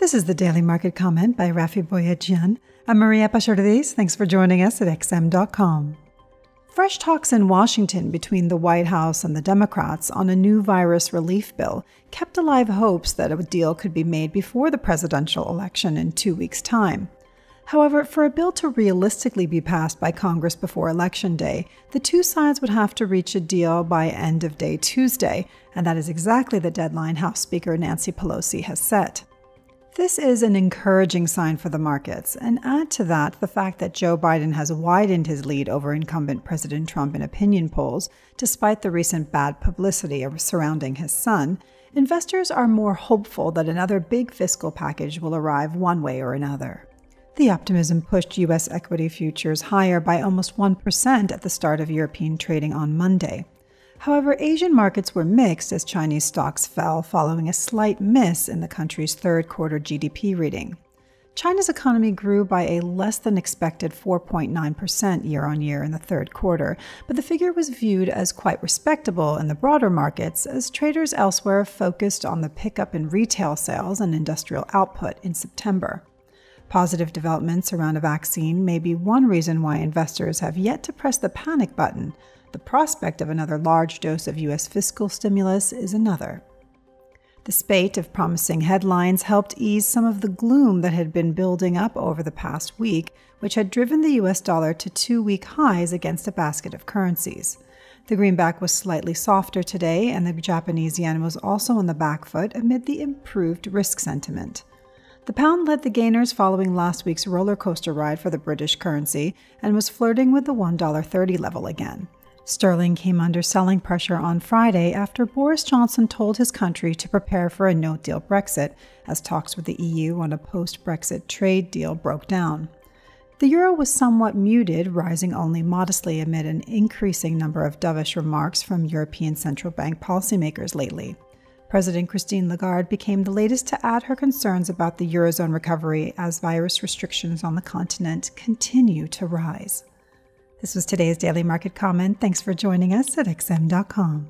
This is the Daily Market Comment by Rafi Boyadjian. I'm Maria Pachardis. Thanks for joining us at XM.com. Fresh talks in Washington between the White House and the Democrats on a new virus relief bill kept alive hopes that a deal could be made before the presidential election in 2 weeks' time. However, for a bill to realistically be passed by Congress before Election Day, the two sides would have to reach a deal by end of day Tuesday, and that is exactly the deadline House Speaker Nancy Pelosi has set. This is an encouraging sign for the markets, and add to that the fact that Joe Biden has widened his lead over incumbent President Trump in opinion polls, despite the recent bad publicity surrounding his son. Investors are more hopeful that another big fiscal package will arrive one way or another. The optimism pushed U.S. equity futures higher by almost 1% at the start of European trading on Monday. However, Asian markets were mixed as Chinese stocks fell following a slight miss in the country's third quarter GDP reading. China's economy grew by a less than expected 4.9% year-on-year in the third quarter, but the figure was viewed as quite respectable in the broader markets as traders elsewhere focused on the pickup in retail sales and industrial output in September. Positive developments around a vaccine may be one reason why investors have yet to press the panic button. The prospect of another large dose of U.S. fiscal stimulus is another. The spate of promising headlines helped ease some of the gloom that had been building up over the past week, which had driven the U.S. dollar to 2-week highs against a basket of currencies. The greenback was slightly softer today, and the Japanese yen was also on the back foot amid the improved risk sentiment. The pound led the gainers following last week's roller coaster ride for the British currency and was flirting with the $1.30 level again. Sterling came under selling pressure on Friday after Boris Johnson told his country to prepare for a no-deal Brexit, as talks with the EU on a post-Brexit trade deal broke down. The euro was somewhat muted, rising only modestly amid an increasing number of dovish remarks from European central bank policymakers lately. President Christine Lagarde became the latest to add her concerns about the Eurozone recovery as virus restrictions on the continent continue to rise. This was today's Daily Market Comment. Thanks for joining us at XM.com.